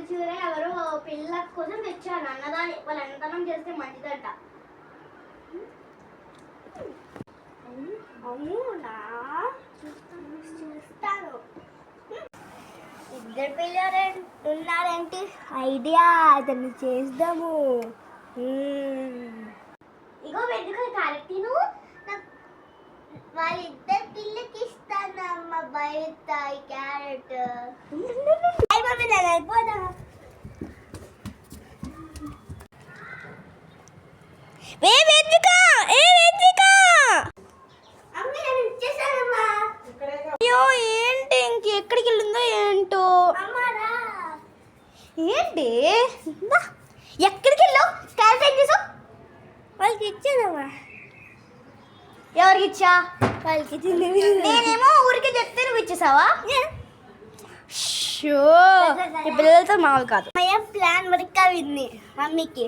రంగు చీర ఎవరో పిల్ల కోసం తెచ్చాను అన్నదాని వాళ్ళు అన్నదానం చేస్తే మంచిదంట. అవునా చూస్తాను. ఇద్దరు పిల్లలు ఉన్నారంటే ఐడియా అతన్ని చేద్దాము. ఇగో వెందుకు క్యారెట్ వాళ్ళిద్దరు పిల్లకి ఇస్తాను అమ్మ బయట క్యారెట్ అయిపోదా. అయ్యో ఏంటి ఇంకెక్కడికి వెళ్ళిందో ఏంటో. ఏంటి ఎక్కడికి వెళ్ళావు? క్యారెట్ ఏం చేసావు? వాళ్ళకి ఇచ్చానమ్మా. ఎవరికి ఇచ్చా? వాళ్ళకి నేనేమో ఊరికే చెప్తే నువ్వు ఇచ్చేసావా? షో ఈ పిల్లలతో మామూలు కాదు. ప్లాన్ వర్క్ అయింది మమ్మీకి.